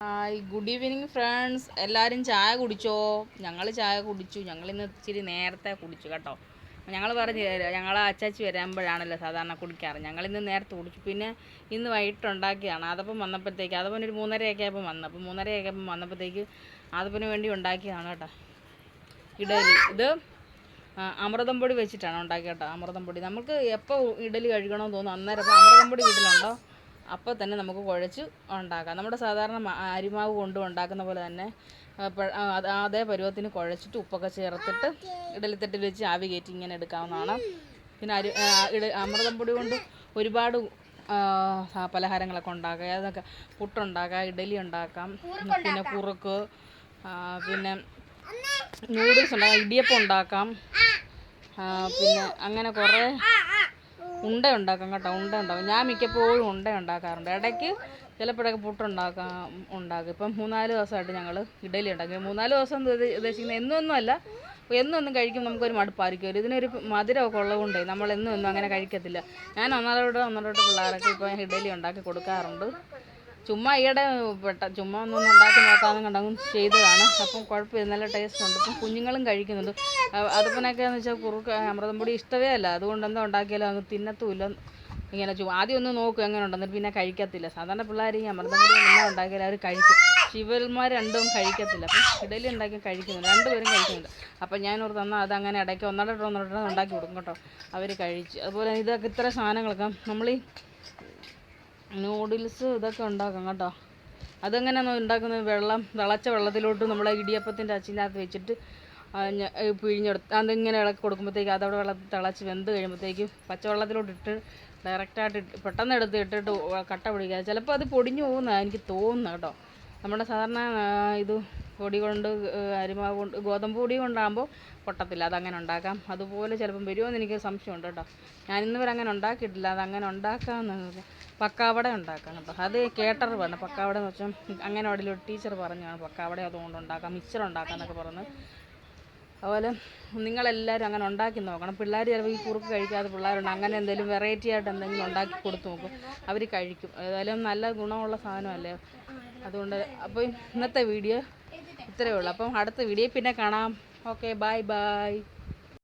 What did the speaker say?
Hi, good evening friends. എല്ലാവരും ചായ കുടിച്ചോ? ഞങ്ങൾ ചായ കുടിച്ചു. ഞങ്ങളിന്ന് ഇച്ചിരി നേരത്തെ കുടിച്ചു കേട്ടോ. ഞങ്ങൾ പറഞ്ഞു ഞങ്ങൾ അച്ചാച്ചി വരുമ്പോഴാണല്ലോ സാധാരണ കുടിക്കാറ്. ഞങ്ങളിന്ന് നേരത്തെ കുടിച്ചു. പിന്നെ ഇന്ന് വൈകിട്ട് ഉണ്ടാക്കിയതാണ്. അതപ്പം വന്നപ്പോഴത്തേക്ക് അതപ്പം ഒരു 3:30 ആയപ്പോൾ വന്നു. അപ്പം 3:30 ആയപ്പോൾ വന്നപ്പോഴത്തേക്ക് അതപ്പിന് വേണ്ടി ഉണ്ടാക്കിയതാണ് കേട്ടോ ഇഡലി. ഇത് അമൃതം പൊടി വെച്ചിട്ടാണ് ഉണ്ടാക്കിയ കേട്ടോ. അമൃതം പൊടി നമുക്ക് എപ്പോൾ ഇഡലി കഴിക്കണമെന്ന് തോന്നുന്നു അന്നേരം. അപ്പോൾ അമൃതം പൊടി വീട്ടിലുണ്ടോ അപ്പോൾ തന്നെ നമുക്ക് കുഴച്ച് ഉണ്ടാക്കാം. നമ്മുടെ സാധാരണ അരിമാവ് കൊണ്ട് ഉണ്ടാക്കുന്ന പോലെ തന്നെ അതേ പരുവത്തിന് കുഴച്ചിട്ട് ഉപ്പൊക്കെ ചേർത്തിട്ട് ഇഡലിത്തട്ടിൽ വെച്ച് ആവി കയറ്റി ഇങ്ങനെ എടുക്കാവുന്നതാണ്. പിന്നെ അമൃതം പൊടി കൊണ്ട് ഒരുപാട് പലഹാരങ്ങളൊക്കെ ഉണ്ടാക്കാം. അതൊക്കെ പുട്ടുണ്ടാക്കാം, ഇഡലി ഉണ്ടാക്കാം, പിന്നെ കുറുക്ക്, പിന്നെ നൂഡിൽസ് ഉണ്ടാക്കാം, ഇടിയപ്പം ഉണ്ടാക്കാം, പിന്നെ അങ്ങനെ കുറേ ഉണ്ട ഉണ്ടാക്കാം കേട്ടോ. ഉണ്ട ഉണ്ടാക്കും. ഞാൻ മിക്കപ്പോഴും ഉണ്ട ഉണ്ടാക്കാറുണ്ട്. ഇടയ്ക്ക് ചിലപ്പോഴൊക്കെ ഉണ്ടാക്കും. ഇപ്പം 3-4 ദിവസമായിട്ട് ഞങ്ങൾ ഇഡലി ഉണ്ടാക്കി. 3-4 ദിവസം ഉദ്ദേശിക്കുന്നത് എന്നൊന്നും അല്ല. എന്നും കഴിക്കും നമുക്കൊരു മടുപ്പായിരിക്കും. ഇതിനൊരു മധുരമൊക്കെ ഉള്ളതുകൊണ്ട് നമ്മൾ എന്നും അങ്ങനെ കഴിക്കത്തില്ല. ഞാൻ ഒന്നരോട്ട് പിള്ളേരൊക്കെ ഇപ്പോൾ ഇഡലി ഉണ്ടാക്കി കൊടുക്കാറുണ്ട്. ചുമ്മാ ചുമ്മാ ഒന്നും ഉണ്ടാക്കി നോക്കാമെന്ന് കണ്ടങ്ങ് ചെയ്തതാണ്. അപ്പം കുഴപ്പമില്ല, നല്ല ടേസ്റ്റ് ഉണ്ട്. ഇപ്പം കുഞ്ഞുങ്ങളും കഴിക്കുന്നുണ്ട്. അതുപോലെയൊക്കെയെന്ന് വെച്ചാൽ കുറുക്ക് അമൃതം പൊടി ഇഷ്ടമേ അല്ല. അതുകൊണ്ട് എന്താ ഉണ്ടാക്കിയാലും അങ്ങ് തിന്നത്തുമില്ല. ഇങ്ങനെ ആദ്യം ഒന്ന് നോക്കും എങ്ങനെ ഉണ്ടെന്ന്, പിന്നെ കഴിക്കത്തില്ല. സാധാരണ പിള്ളേർ ഈ അമൃതം പൊടി എല്ലാം ഉണ്ടാക്കിയാൽ അവർ കഴിക്കും. ഇവന്മാർ രണ്ടും കഴിക്കത്തില്ല. അപ്പം ഇഡലി ഉണ്ടാക്കി കഴിക്കുന്നുണ്ട്, രണ്ടുപേരും കഴിക്കുന്നുണ്ട്. അപ്പം ഞാനോർ തന്നാൽ അതങ്ങനെ ഇടയ്ക്ക് ഒന്നോട്ട് ഉണ്ടാക്കി കൊടുക്കും കേട്ടോ. അവർ കഴിച്ച്. അതുപോലെ ഇതൊക്കെ ഇത്ര സാധനങ്ങളൊക്കെ നമ്മൾ ഈ നൂഡിൽസ് ഇതൊക്കെ ഉണ്ടാക്കാം കേട്ടോ. അതെങ്ങനെയാണോ ഉണ്ടാക്കുന്നത്? തിളച്ച വെള്ളത്തിലോട്ട് നമ്മളെ ഇടിയപ്പത്തിൻ്റെ അച്ചിനകത്ത് വെച്ചിട്ട് പിഴിഞ്ഞെടുത്ത് അതിങ്ങനെ ഇളക്കി കൊടുക്കുമ്പോഴത്തേക്ക് അതവിടെ തിളച്ച് വെന്ത് കഴിയുമ്പോഴത്തേക്കും പച്ചവെള്ളത്തിലോട്ടിട്ട് ഡയറക്റ്റായിട്ട് പെട്ടെന്ന് ഇട്ടിട്ട് കട്ട പിടിക്കാതെ ചിലപ്പോൾ അത് പൊടിഞ്ഞു പോകുന്നതാണ് എനിക്ക് തോന്നുന്നത് കേട്ടോ. നമ്മുടെ സാധാരണ ഇത് പൊടി കൊണ്ട് അരിമാവ് കൊണ്ട് ഗോതമ്പ് പൊടി കൊണ്ടാകുമ്പോൾ പൊട്ടത്തില്ല. അതങ്ങനെ ഉണ്ടാക്കാം. അതുപോലെ ചിലപ്പം വരുമോയെന്ന് എനിക്ക് സംശയമുണ്ട് കേട്ടോ. ഞാൻ ഇന്ന് വരെ അങ്ങനെ ഉണ്ടാക്കിയിട്ടില്ല. അതങ്ങനെ ഉണ്ടാക്കാമെന്ന് പക്കാവട ഉണ്ടാക്കാം കേട്ടോ. അത് കേട്ടറ് പറഞ്ഞു. പക്കാവട എന്ന് വെച്ചാൽ അങ്ങനെ അവിടെ ഒരു ടീച്ചർ പറഞ്ഞാണ് പക്കാവട അതുകൊണ്ട് ഉണ്ടാക്കാം, മിക്സർ ഉണ്ടാക്കാം എന്നൊക്കെ പറഞ്ഞ്. അതുപോലെ നിങ്ങളെല്ലാവരും അങ്ങനെ ഉണ്ടാക്കി നോക്കണം. പിള്ളേർ ചിലപ്പോൾ ഈ കുറുക്ക് കഴിക്കാതെ പിള്ളേരുണ്ട്. അങ്ങനെ എന്തെങ്കിലും വെറൈറ്റി ആയിട്ട് എന്തെങ്കിലും ഉണ്ടാക്കി കൊടുത്ത് നോക്കും, അവർ കഴിക്കും. ഏതായാലും നല്ല ഗുണമുള്ള സാധനമല്ലേ. അതുകൊണ്ട് അപ്പോൾ ഇന്നത്തെ വീഡിയോ ഇത്രയേ ഉള്ളൂ. അപ്പം അടുത്ത വീഡിയോ പിന്നെ കാണാം. Okay, by.